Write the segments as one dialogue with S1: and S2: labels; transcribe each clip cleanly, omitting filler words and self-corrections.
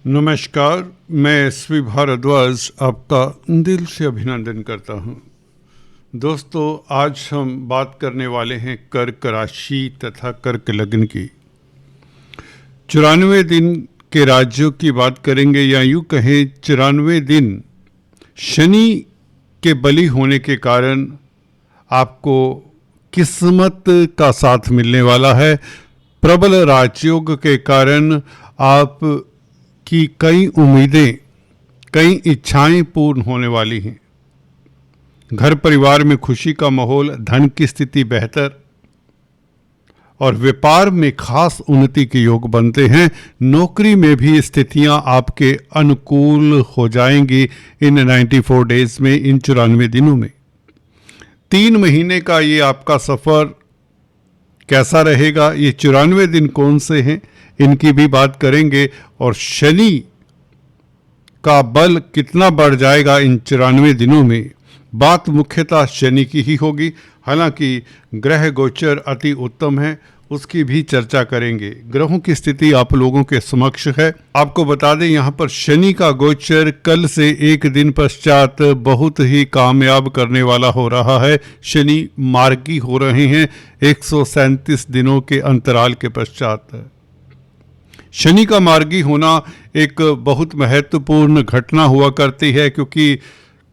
S1: नमस्कार, मैं एसवी भारद्वाज आपका दिल से अभिनंदन करता हूँ। दोस्तों, आज हम बात करने वाले हैं कर्क राशि तथा कर्क लग्न की। 94 दिन के राज्यों की बात करेंगे, या यूँ कहें 94 दिन शनि के बलि होने के कारण आपको किस्मत का साथ मिलने वाला है। प्रबल राजयोग के कारण आप की कई उम्मीदें, कई इच्छाएं पूर्ण होने वाली हैं। घर परिवार में खुशी का माहौल, धन की स्थिति बेहतर और व्यापार में खास उन्नति के योग बनते हैं। नौकरी में भी स्थितियां आपके अनुकूल हो जाएंगी इन 94 डेज में, इन 94 दिनों में। 3 महीने का ये आपका सफ़र कैसा रहेगा, ये 94 दिन कौन से हैं, इनकी भी बात करेंगे। और शनि का बल कितना बढ़ जाएगा इन 94 दिनों में, बात मुख्यतः शनि की ही होगी। हालांकि ग्रह गोचर अति उत्तम है, उसकी भी चर्चा करेंगे। ग्रहों की स्थिति आप लोगों के समक्ष है। आपको बता दें, यहाँ पर शनि का गोचर कल से एक दिन पश्चात बहुत ही कामयाब करने वाला हो रहा है। शनि मार्गी हो रहे हैं 137 दिनों के अंतराल के पश्चात। शनि का मार्गी होना एक बहुत महत्वपूर्ण घटना हुआ करती है, क्योंकि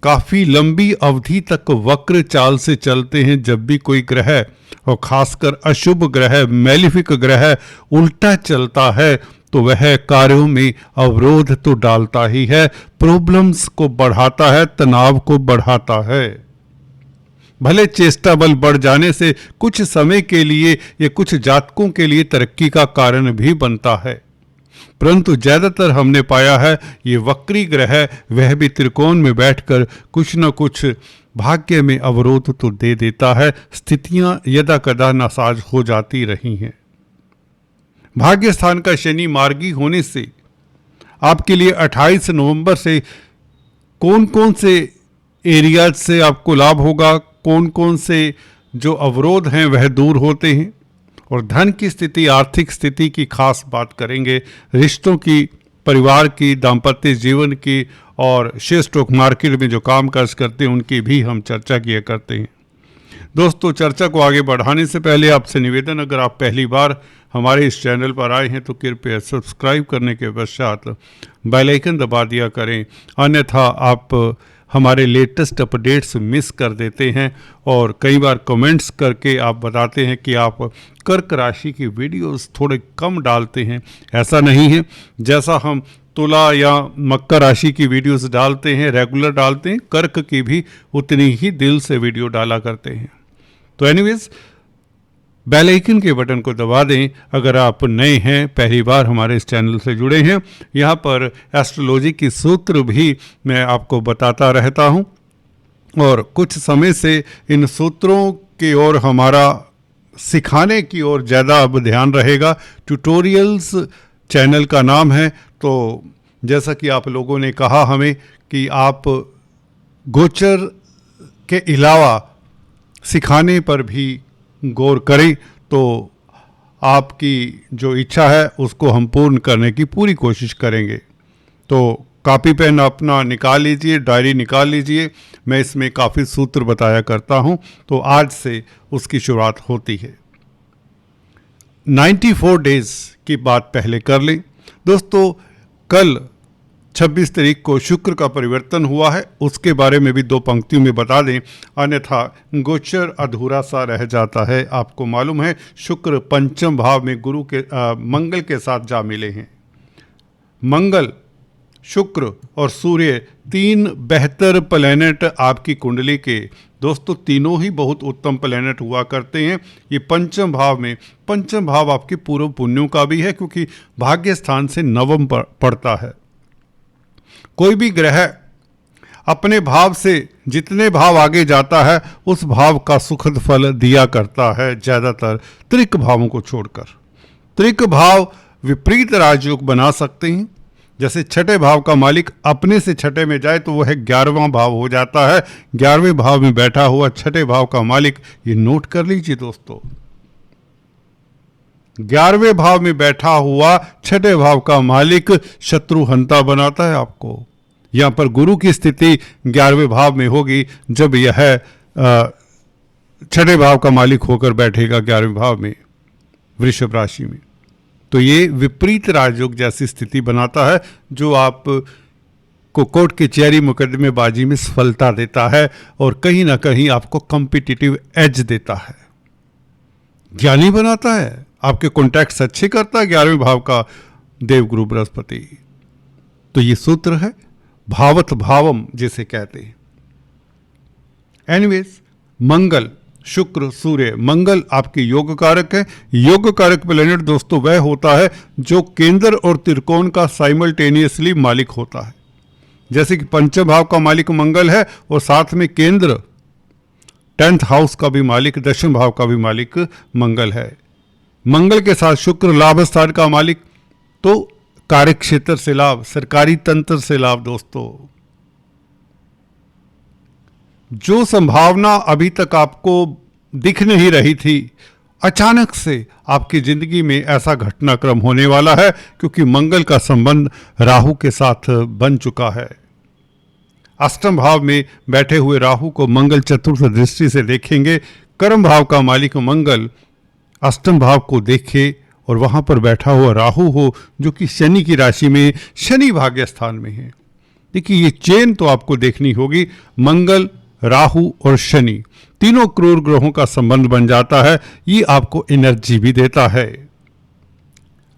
S1: काफ़ी लंबी अवधि तक वक्र चाल से चलते हैं। जब भी कोई ग्रह, और खासकर अशुभ ग्रह, मैलिफिक ग्रह उल्टा चलता है तो वह कार्यों में अवरोध तो डालता ही है, प्रॉब्लम्स को बढ़ाता है, तनाव को बढ़ाता है। भले चेष्टा बल बढ़ जाने से कुछ समय के लिए या कुछ जातकों के लिए तरक्की का कारण भी बनता है, परंतु ज्यादातर हमने पाया है ये वक्री ग्रह, वह भी त्रिकोण में बैठकर कुछ न कुछ भाग्य में अवरोध तो दे देता है। स्थितियां यदा कदा नासाज हो जाती रही हैं। भाग्य स्थान का शनि मार्गी होने से आपके लिए 28 नवंबर से कौन कौन से एरियाज से आपको लाभ होगा, कौन कौन से जो अवरोध हैं वह दूर होते हैं, और धन की स्थिति, आर्थिक स्थिति की खास बात करेंगे। रिश्तों की, परिवार की, दाम्पत्य जीवन की, और शेयर स्टॉक मार्केट में जो काम काज करते हैं उनकी भी हम चर्चा किया करते हैं। दोस्तों, चर्चा को आगे बढ़ाने से पहले आपसे निवेदन, अगर आप पहली बार हमारे इस चैनल पर आए हैं तो कृपया सब्सक्राइब करने के पश्चात बेल आइकन दबा दिया करें, अन्यथा आप हमारे लेटेस्ट अपडेट्स मिस कर देते हैं। और कई बार कमेंट्स करके आप बताते हैं कि आप कर्क राशि की वीडियोस थोड़े कम डालते हैं। ऐसा नहीं है, जैसा हम तुला या मकर राशि की वीडियोस डालते हैं, रेगुलर डालते हैं, कर्क की भी उतनी ही दिल से वीडियो डाला करते हैं। तो एनीवेज, बेल आइकन के बटन को दबा दें अगर आप नए हैं, पहली बार हमारे इस चैनल से जुड़े हैं। यहाँ पर एस्ट्रोलॉजी की सूत्र भी मैं आपको बताता रहता हूँ, और कुछ समय से इन सूत्रों की ओर, हमारा सिखाने की ओर ज़्यादा अब ध्यान रहेगा। ट्यूटोरियल्स चैनल का नाम है। तो जैसा कि आप लोगों ने कहा हमें कि आप गोचर के अलावा सिखाने पर भी गौर करें, तो आपकी जो इच्छा है उसको हम पूर्ण करने की पूरी कोशिश करेंगे। तो कॉपी पेन अपना निकाल लीजिए, डायरी निकाल लीजिए। मैं इसमें काफ़ी सूत्र बताया करता हूं, तो आज से उसकी शुरुआत होती है। 94 डेज की बात पहले कर लें। दोस्तों, कल 26 तारीख को शुक्र का परिवर्तन हुआ है, उसके बारे में भी 2 पंक्तियों में बता दें, अन्यथा गोचर अधूरा सा रह जाता है। आपको मालूम है, शुक्र पंचम भाव में गुरु के मंगल के साथ जा मिले हैं। मंगल, शुक्र और सूर्य 3 बेहतर प्लैनेट आपकी कुंडली के। दोस्तों, तीनों ही बहुत उत्तम प्लैनेट हुआ करते हैं। ये पंचम भाव में, पंचम भाव आपके पूर्व पुण्यों का भी है, क्योंकि भाग्य स्थान से नवम पड़ता है। कोई भी ग्रह अपने भाव से जितने भाव आगे जाता है उस भाव का सुखद फल दिया करता है, ज़्यादातर त्रिक भावों को छोड़कर। त्रिक भाव विपरीत राजयोग बना सकते हैं। जैसे छठे भाव का मालिक अपने से छठे में जाए तो वह 11वां भाव हो जाता है। 11वें भाव में बैठा हुआ छठे भाव का मालिक, ये नोट कर लीजिए दोस्तों। 11वें भाव में बैठा हुआ छठे भाव का मालिक शत्रुहंता बनाता है आपको। यहां पर गुरु की स्थिति 11वें भाव में होगी जब यह छठे भाव का मालिक होकर बैठेगा 11वें भाव में वृषभ राशि में। तो ये विपरीत राजयोग जैसी स्थिति बनाता है जो आप को कोर्ट कचहरी मुकदमेबाजी में सफलता देता है और कहीं ना कहीं आपको कॉम्पिटिटिव एज देता है, ज्ञानी बनाता है, आपके कॉन्टैक्ट्स अच्छे करता है 11वें भाव का देवगुरु बृहस्पति। तो ये सूत्र है भावत भावम जिसे कहते हैं। एनीवेज, मंगल, शुक्र, सूर्य, मंगल आपके योग कारक है। योग कारक प्लेनेट दोस्तों वह होता है जो केंद्र और त्रिकोण का साइमल्टेनियसली मालिक होता है। जैसे कि पंचम भाव का मालिक मंगल है और साथ में केंद्र 10th हाउस का भी मालिक, दशम भाव का भी मालिक मंगल है। मंगल के साथ शुक्र लाभ स्थान का मालिक, तो कार्य क्षेत्र से लाभ, सरकारी तंत्र से लाभ। दोस्तों जो संभावना अभी तक आपको दिख नहीं रही थी, अचानक से आपकी जिंदगी में ऐसा घटनाक्रम होने वाला है क्योंकि मंगल का संबंध राहु के साथ बन चुका है। अष्टम भाव में बैठे हुए राहु को मंगल चतुर्थ दृष्टि से देखेंगे। कर्म भाव का मालिक मंगल अष्टम भाव को देखे और वहां पर बैठा हुआ राहु हो जो कि शनि की राशि में, शनि भाग्य स्थान में है। देखिए ये चेन तो आपको देखनी होगी। मंगल, राहु और शनि तीनों क्रूर ग्रहों का संबंध बन जाता है। ये आपको एनर्जी भी देता है।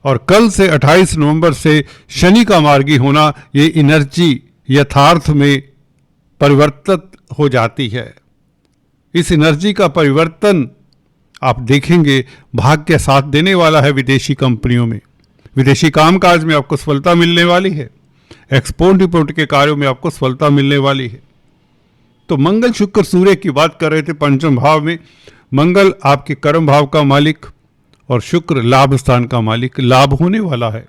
S1: और कल से 28 नवंबर से शनि का मार्गी होना, ये एनर्जी यथार्थ में परिवर्तित हो जाती है। इस एनर्जी का परिवर्तन आप देखेंगे भाग्य के साथ देने वाला है। विदेशी कंपनियों में, विदेशी कामकाज में आपको सफलता मिलने वाली है। एक्सपोर्ट इंपोर्ट के कार्यों में आपको सफलता मिलने वाली है। तो मंगल, शुक्र, सूर्य की बात कर रहे थे पंचम भाव में। मंगल आपके कर्म भाव का मालिक और शुक्र लाभ स्थान का मालिक, लाभ होने वाला है।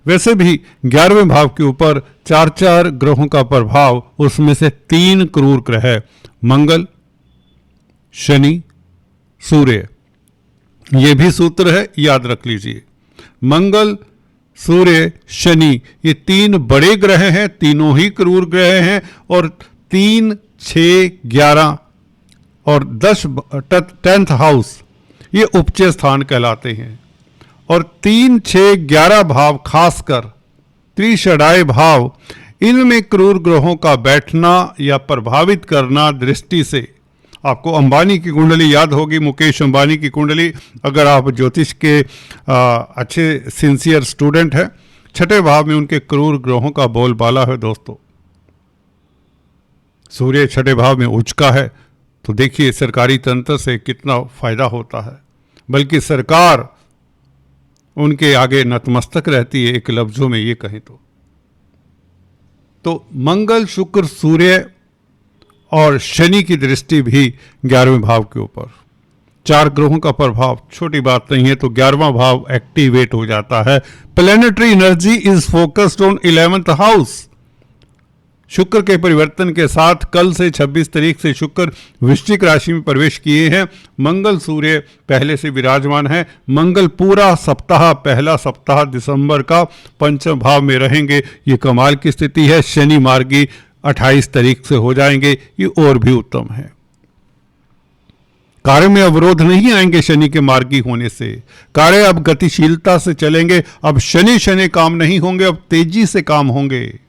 S1: वैसे भी 11वें भाव के ऊपर 4 ग्रहों का प्रभाव, उसमें से 3 क्रूर ग्रह है, मंगल, शनि, सूर्य। ये भी सूत्र है, याद रख लीजिए। मंगल, सूर्य, शनि, ये 3 बड़े ग्रह हैं, तीनों ही क्रूर ग्रह हैं। और 3, 6, 11 और 10th हाउस ये उपचय स्थान कहलाते हैं। और 3, 6, 11 भाव, खासकर त्रिषडाय भाव, इनमें क्रूर ग्रहों का बैठना या प्रभावित करना दृष्टि से, आपको अंबानी की कुंडली याद होगी, मुकेश अंबानी की कुंडली। अगर आप ज्योतिष के अच्छे सिंसियर स्टूडेंट हैं, छठे भाव में उनके क्रूर ग्रहों का बोलबाला है। दोस्तों सूर्य छठे भाव में उच्च का है, तो देखिए सरकारी तंत्र से कितना फायदा होता है। बल्कि सरकार उनके आगे नतमस्तक रहती है, एक लफ्जों में ये कहें तो मंगल, शुक्र, सूर्य और शनि की दृष्टि भी 11वें भाव के ऊपर, 4 ग्रहों का प्रभाव छोटी बात नहीं है। तो 11वां भाव एक्टिवेट हो जाता है। Planetary energy is focused on 11th house. शुक्र के परिवर्तन के साथ कल से 26 तारीख से शुक्र वृश्चिक राशि में प्रवेश किए हैं। मंगल, सूर्य पहले से विराजमान है। मंगल पूरा सप्ताह, पहला सप्ताह दिसंबर का पंचम भाव में रहेंगे। ये कमाल की स्थिति है। शनि मार्गी 28 तारीख से हो जाएंगे, ये और भी उत्तम है। कार्य में अवरोध नहीं आएंगे शनि के मार्गी होने से। कार्य अब गतिशीलता से चलेंगे। अब शनि काम नहीं होंगे, अब तेजी से काम होंगे,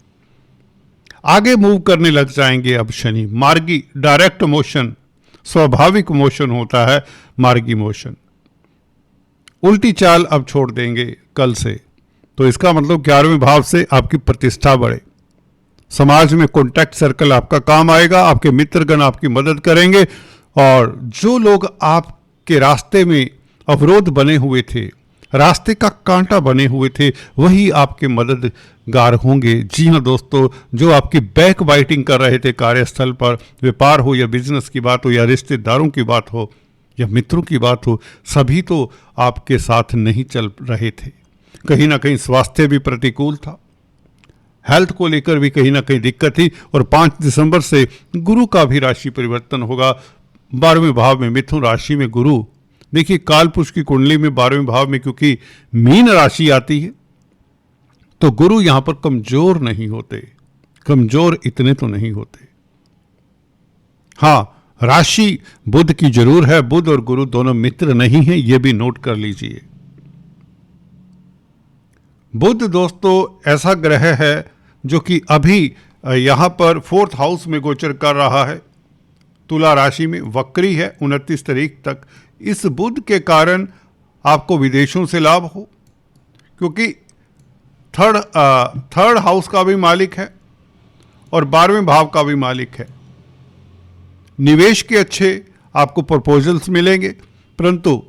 S1: आगे मूव करने लग जाएंगे। अब शनि मार्गी, डायरेक्ट मोशन, स्वाभाविक मोशन होता है मार्गी मोशन। उल्टी चाल अब छोड़ देंगे कल से। तो इसका मतलब 11वें भाव से आपकी प्रतिष्ठा बढ़े, समाज में कॉन्टैक्ट सर्कल आपका काम आएगा, आपके मित्रगण आपकी मदद करेंगे। और जो लोग आपके रास्ते में अवरोध बने हुए थे, रास्ते का कांटा बने हुए थे, वही आपके मददगार होंगे। जी हाँ दोस्तों, जो आपकी बैक बाइटिंग कर रहे थे कार्यस्थल पर, व्यापार हो या बिजनेस की बात हो या रिश्तेदारों की बात हो या मित्रों की बात हो, सभी तो आपके साथ नहीं चल रहे थे। कहीं ना कहीं स्वास्थ्य भी प्रतिकूल था, हेल्थ को लेकर भी कहीं ना कहीं दिक्कत थी। और 5 दिसंबर से गुरु का भी राशि परिवर्तन होगा। 12वें भाव में मिथुन राशि में गुरु, देखिए काल पुरुष की कुंडली में 12वें भाव में क्योंकि मीन राशि आती है तो गुरु यहां पर कमजोर नहीं होते, कमजोर इतने तो नहीं होते। हां, राशि बुध की जरूर है, बुध और गुरु दोनों मित्र नहीं हैं, यह भी नोट कर लीजिए। बुध दोस्तों ऐसा ग्रह है जो कि अभी यहां पर 4th हाउस में गोचर कर रहा है, तुला राशि में, वक्री है 29 तारीख तक। इस बुध के कारण आपको विदेशों से लाभ हो, क्योंकि थर्ड हाउस का भी मालिक है और 12वें भाव का भी मालिक है। निवेश के अच्छे आपको प्रपोजल्स मिलेंगे, परंतु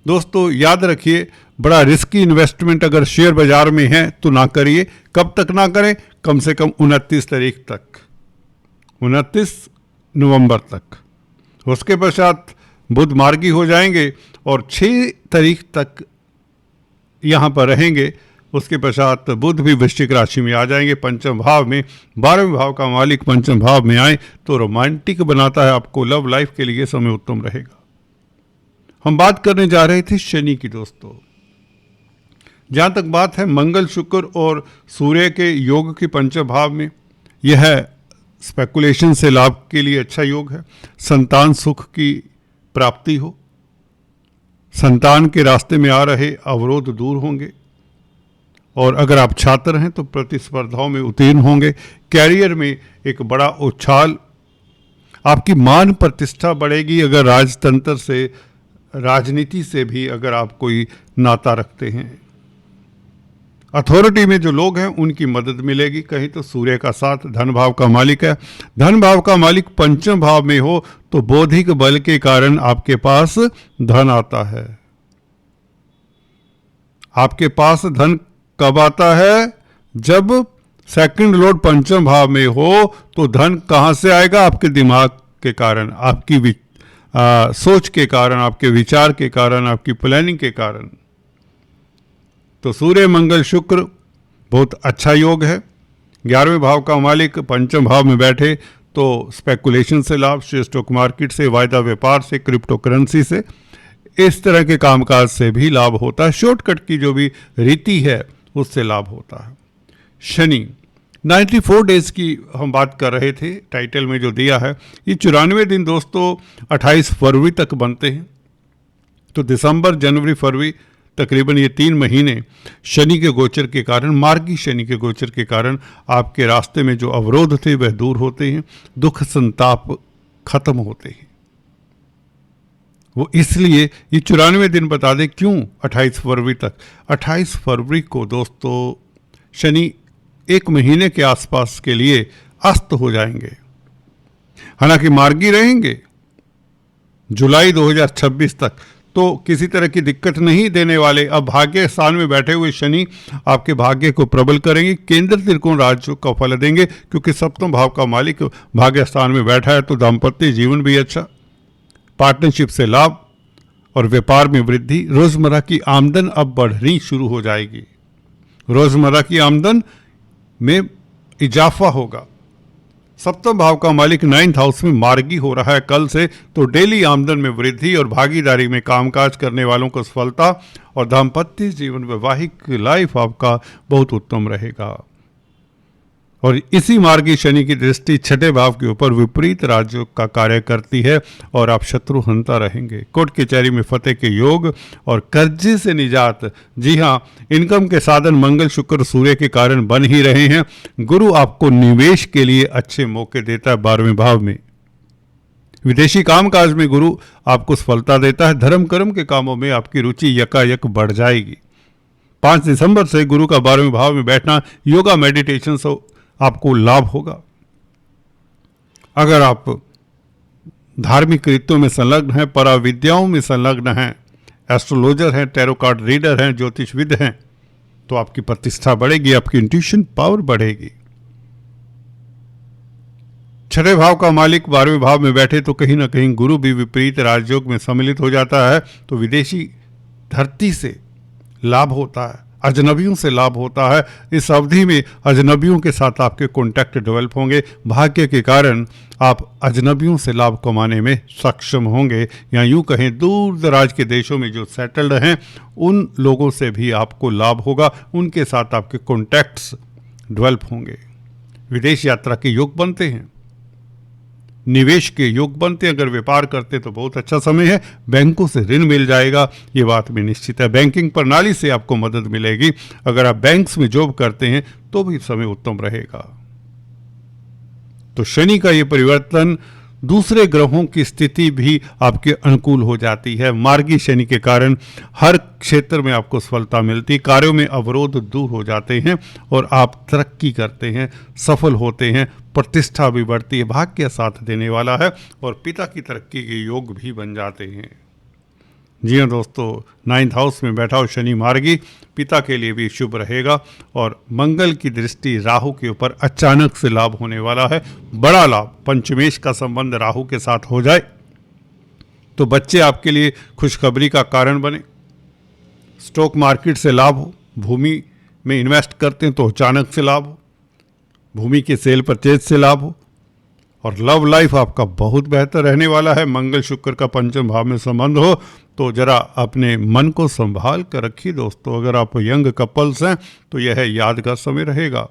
S1: दोस्तों याद रखिए बड़ा रिस्की इन्वेस्टमेंट अगर शेयर बाजार में है तो ना करिए। कब तक ना करें? कम से कम 29 तारीख तक, 29 नवंबर तक। उसके पश्चात बुध मार्गी हो जाएंगे और 6 तारीख तक यहाँ पर रहेंगे। उसके पश्चात बुध भी वृश्चिक राशि में आ जाएंगे, पंचम भाव में। 12वें भाव का मालिक पंचम भाव में आए तो रोमांटिक बनाता है आपको, लव लाइफ के लिए समय उत्तम रहेगा। हम बात करने जा रहे थे शनि की दोस्तों। जहां तक बात है मंगल शुक्र और सूर्य के योग की पंचम भाव में, यह स्पेकुलेशन से लाभ के लिए अच्छा योग है। संतान सुख की प्राप्ति हो, संतान के रास्ते में आ रहे अवरोध दूर होंगे, और अगर आप छात्र हैं तो प्रतिस्पर्धाओं में उत्तीर्ण होंगे। कैरियर में एक बड़ा उछाल, आपकी मान प्रतिष्ठा बढ़ेगी। अगर राजतंत्र से, राजनीति से भी अगर आप कोई नाता रखते हैं, अथॉरिटी में जो लोग हैं उनकी मदद मिलेगी। कहीं तो सूर्य का साथ, धन भाव का मालिक है। धन भाव का मालिक पंचम भाव में हो तो बौद्धिक बल के कारण आपके पास धन आता है। आपके पास धन कब आता है? जब सेकंड लॉर्ड पंचम भाव में हो तो धन कहां से आएगा? आपके दिमाग के कारण, आपकी सोच के कारण, आपके विचार के कारण, आपकी प्लानिंग के कारण। तो सूर्य मंगल शुक्र बहुत अच्छा योग है। 11वें भाव का मालिक पंचम भाव में बैठे तो स्पेकुलेशन से लाभ, शेयर स्टॉक मार्केट से, वायदा व्यापार से, क्रिप्टो करेंसी से, इस तरह के कामकाज से भी लाभ होता है। शॉर्टकट की जो भी रीति है उससे लाभ होता है। शनि 94 डेज की हम बात कर रहे थे, टाइटल में जो दिया है। ये 94 दिन दोस्तों 28 फरवरी तक बनते हैं। तो दिसंबर, जनवरी, फरवरी, तकरीबन ये 3 महीने शनि के गोचर के कारण, मार्गी शनि के गोचर के कारण आपके रास्ते में जो अवरोध थे वह दूर होते हैं, दुख संताप खत्म होते हैं। वो इसलिए ये 94 दिन बता दें क्यों 28 फरवरी तक। 28 फरवरी को दोस्तों शनि 1 महीने के आसपास के लिए अस्त हो जाएंगे। हालांकि मार्गी रहेंगे जुलाई 2026 तक, तो किसी तरह की दिक्कत नहीं देने वाले। अब भाग्य स्थान में बैठे हुए शनि आपके भाग्य को प्रबल करेंगे, केंद्र त्रिकोण राजयोग का फल देंगे, क्योंकि सप्तम भाव का मालिक भाग्य स्थान में बैठा है। तो दाम्पत्य जीवन भी अच्छा, पार्टनरशिप से लाभ और व्यापार में वृद्धि। रोजमर्रा की आमदन अब बढ़नी शुरू हो जाएगी, रोजमर्रा की आमदन में इजाफा होगा। सप्तम भाव का मालिक 9th हाउस में मार्गी हो रहा है कल से, तो डेली आमदन में वृद्धि और भागीदारी में कामकाज करने वालों को सफलता, और दाम्पत्य जीवन, वैवाहिक लाइफ आपका बहुत उत्तम रहेगा। और इसी मार्गी शनि की दृष्टि 6ठे भाव के ऊपर विपरीत राजयोग का कार्य करती है और आप शत्रु हंता रहेंगे। कोर्ट कचहरी में फतेह के योग और कर्जे से निजात। जी हाँ, इनकम के साधन मंगल शुक्र सूर्य के कारण बन ही रहे हैं। गुरु आपको निवेश के लिए अच्छे मौके देता है 12वें भाव में। विदेशी कामकाज में गुरु आपको सफलता देता है। धर्म कर्म के कामों में आपकी रुचि यकायक बढ़ जाएगी। 5 दिसंबर से गुरु का 12वें भाव में बैठना, योगा मेडिटेशन से आपको लाभ होगा। अगर आप धार्मिक कृत्यों में संलग्न हैं, पराविद्याओं में संलग्न हैं, एस्ट्रोलॉजर हैं, टैरो कार्ड रीडर हैं, ज्योतिषविद हैं, तो आपकी प्रतिष्ठा बढ़ेगी, आपकी इंट्यूशन पावर बढ़ेगी। 6ठे भाव का मालिक 12वें भाव में बैठे तो कहीं ना कहीं गुरु भी विपरीत राजयोग में सम्मिलित हो जाता है, तो विदेशी धरती से लाभ होता है। अजनबियों से लाभ होता है। इस अवधि में अजनबियों के साथ आपके कॉन्टैक्ट डेवलप होंगे। भाग्य के कारण आप अजनबियों से लाभ कमाने में सक्षम होंगे, या यूँ कहें दूर दराज के देशों में जो सेटल्ड हैं उन लोगों से भी आपको लाभ होगा, उनके साथ आपके कॉन्टैक्ट्स डेवलप होंगे। विदेश यात्रा के योग बनते हैं, निवेश के योग बनते हैं। अगर व्यापार करते तो बहुत अच्छा समय है। बैंकों से ऋण मिल जाएगा, ये बात भी निश्चित है। बैंकिंग प्रणाली से आपको मदद मिलेगी। अगर आप बैंक्स में जॉब करते हैं तो भी समय उत्तम रहेगा। तो शनि का ये परिवर्तन, दूसरे ग्रहों की स्थिति भी आपके अनुकूल हो जाती है। मार्गी शनि के कारण हर क्षेत्र में आपको सफलता मिलती, कार्यों में अवरोध दूर हो जाते हैं और आप तरक्की करते हैं, सफल होते हैं, प्रतिष्ठा भी बढ़ती है। भाग्य साथ देने वाला है और पिता की तरक्की के योग भी बन जाते हैं। जी हाँ दोस्तों, 9th हाउस में बैठा हो शनि मार्गी पिता के लिए भी शुभ रहेगा और मंगल की दृष्टि राहु के ऊपर अचानक से लाभ होने वाला है। बड़ा लाभ, पंचमेश का संबंध राहु के साथ हो जाए तो बच्चे आपके लिए खुशखबरी का कारण बने। स्टॉक मार्केट से लाभ हो, भूमि में इन्वेस्ट करते हैं तो अचानक से लाभ हो, भूमि के सेल परचेज से लाभ हो, और लव लाइफ आपका बहुत बेहतर रहने वाला है। मंगल शुक्र का पंचम भाव में संबंध हो तो जरा अपने मन को संभाल कर रखिए दोस्तों। अगर आप यंग कपल्स हैं तो यह यादगार समय रहेगा,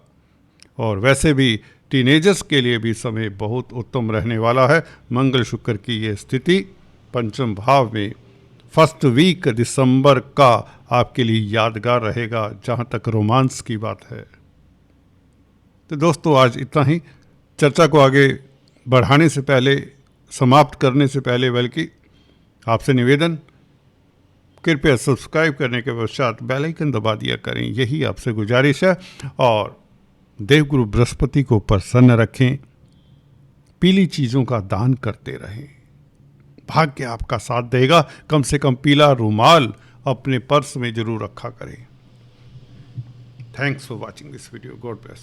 S1: और वैसे भी टीनेजर्स के लिए भी समय बहुत उत्तम रहने वाला है। मंगल शुक्र की ये स्थिति पंचम भाव में फर्स्ट वीक दिसंबर का आपके लिए यादगार रहेगा, जहाँ तक रोमांस की बात है। तो दोस्तों आज इतना ही। चर्चा को आगे बढ़ाने से पहले, समाप्त करने से पहले, बल्कि आपसे निवेदन, कृपया सब्सक्राइब करने के पश्चात बेल आइकन दबा दिया करें, यही आपसे गुजारिश है। और देवगुरु बृहस्पति को प्रसन्न रखें, पीली चीज़ों का दान करते रहें, भाग्य आपका साथ देगा। कम से कम पीला रुमाल अपने पर्स में जरूर रखा करें। Thanks for watching this video. God bless.